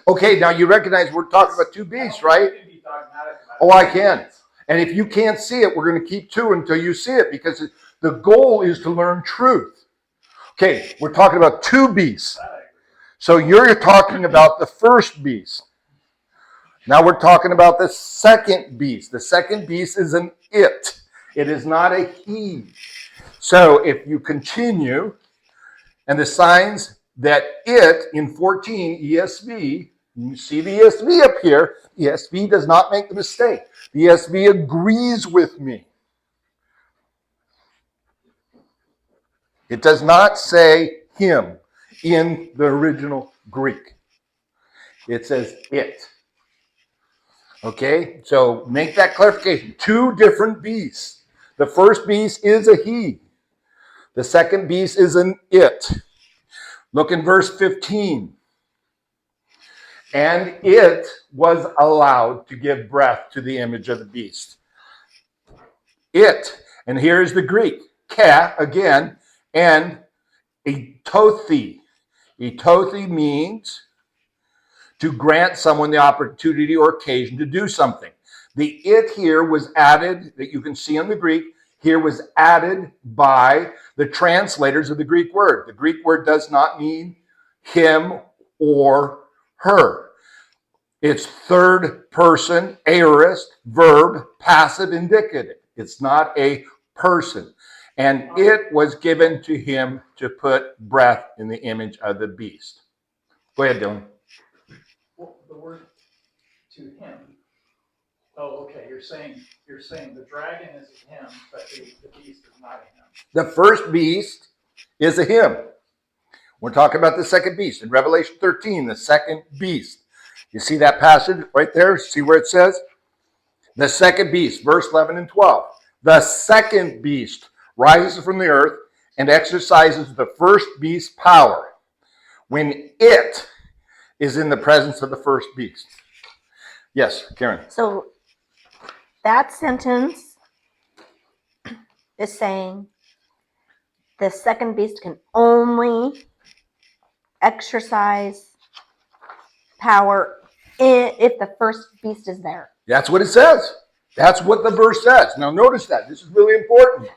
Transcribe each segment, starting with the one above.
Okay, now you recognize we're talking about two beasts, right? You can be dogmatic about Oh, I can. And if you can't see it, we're going to keep two until you see it, because the goal is to learn truth. Okay, we're talking about two beasts. So you're talking about the first beast. Now we're talking about the second beast. The second beast is an it. It is not a he. So if you continue, and the signs that it in 14 ESV, you see the ESV up here, ESV does not make the mistake. The ESV agrees with me. It does not say him in the original Greek. It says it. Okay, so make that clarification. Two different beasts. The first beast is a he. The second beast is an it. Look in verse 15. And it was allowed to give breath to the image of the beast. It, and here's the Greek, ka, again, and etothi. Etothi means to grant someone the opportunity or occasion to do something. The it here was added, that you can see in the Greek, here was added by the translators of the Greek word. The Greek word does not mean him or her. It's third person, aorist, verb, passive indicative. It's not a person. And it was given to him to put breath in the image of the beast. Go ahead, Dylan. Well, the word to him. Oh, okay. You're saying the dragon is a him, but the beast is not a him. The first beast is a him. We're talking about the second beast. In Revelation 13, the second beast. You see that passage right there? See where it says? The second beast, verse 11 and 12. The second beast rises from the earth and exercises the first beast's power when it is in the presence of the first beast. Yes, Karen. So that sentence is saying the second beast can only exercise power if the first beast is there. That's what it says. That's what the verse says. Now notice that. This is really important.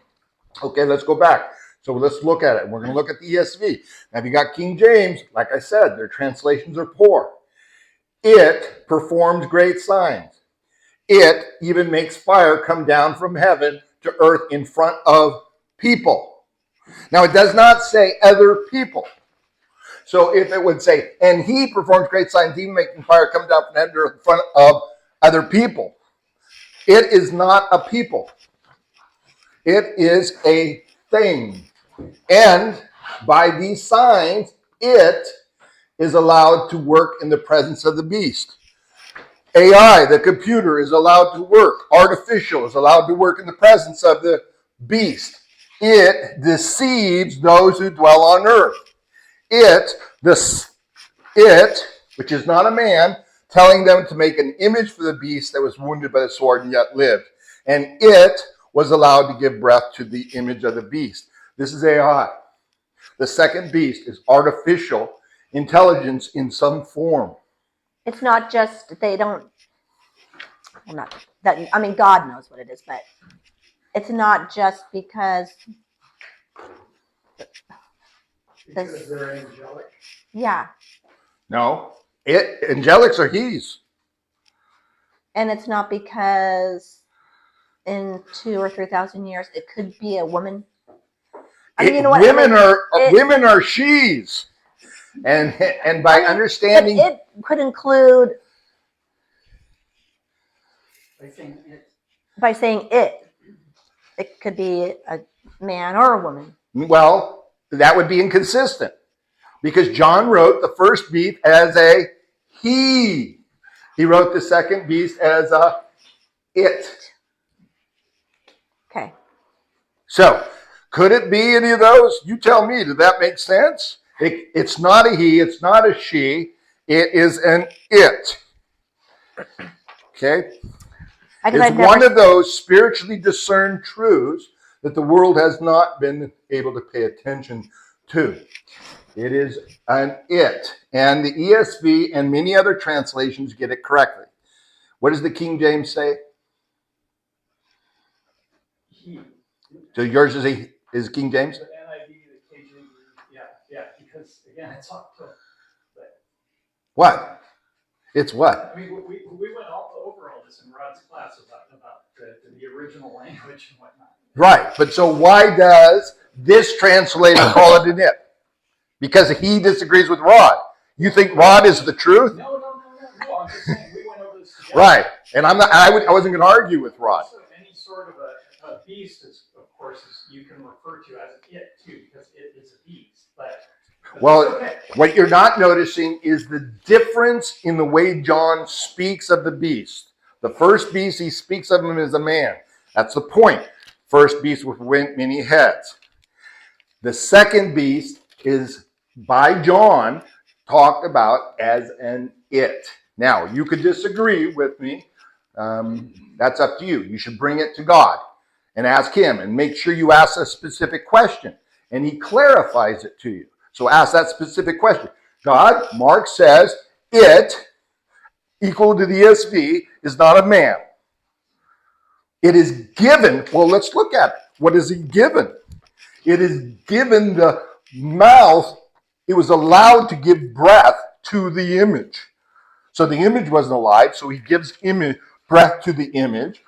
Okay, let's go back. So let's look at it. We're going to look at the ESV. Now if you got King James, like I said, their translations are poor. It performs great signs. It even makes fire come down from heaven to earth in front of people. Now it does not say other people. So if it would say, and he performs great signs, even making fire come down from heaven to earth in front of other people. It is not a people. It is a thing. And by these signs, it is allowed to work in the presence of the beast. AI, the computer, is allowed to work. Artificial is allowed to work in the presence of the beast. It deceives those who dwell on earth. It, which is not a man, telling them to make an image for the beast that was wounded by the sword and yet lived. And it was allowed to give breath to the image of the beast. This is AI. The second beast is artificial intelligence in some form. It's not just they don't. Well, not that. I mean, God knows what it is, but it's not just because. Because they're angelic. Yeah. No, angelics are he's. And it's not because in 2,000 or 3,000 years it could be a woman. I mean, you know what? Women are she's, and by understanding, it could include by saying it could be a man or a woman. Well, that would be inconsistent because John wrote the first beast as a he. He wrote the second beast as a it. Okay. So, could it be any of those? You tell me. Does that make sense? It's not a he. It's not a she. It is an it. Okay? It's one of those spiritually discerned truths that the world has not been able to pay attention to. It is an it. And the ESV and many other translations get it correctly. What does the King James say? He. So yours is King James? The NIV, the KJV, yeah, because again, it's up to. What? It's what? I mean, we went over all this in Rod's class about the original language and whatnot. Right. But so why does this translator call it an it? Because he disagrees with Rod. You think Rod is the truth? No. I'm just saying we went over this together. Right. And I wasn't going to argue with Rod. Also, any sort of a beast is, of course, you can refer to as it too, because it is a beast. But Well, okay. what you're not noticing is the difference in the way John speaks of the beast. The first beast, he speaks of him as a man. That's the point. First beast with many heads. The second beast is, by John, talked about as an it. Now, you could disagree with me. That's up to you. You should bring it to God and ask him, and make sure you ask a specific question, and he clarifies it to you. So ask that specific question. God, Mark says, it, equal to the ESV, is not a man. It is given. Well, let's look at it. What is he given? It is given the mouth. It was allowed to give breath to the image. So the image wasn't alive, so he gives breath to the image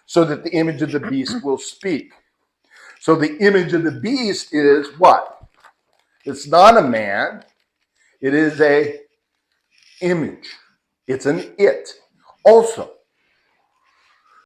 so that the image of the beast will speak. So the image of the beast is what? It's not a man. It is a image. It's an it also.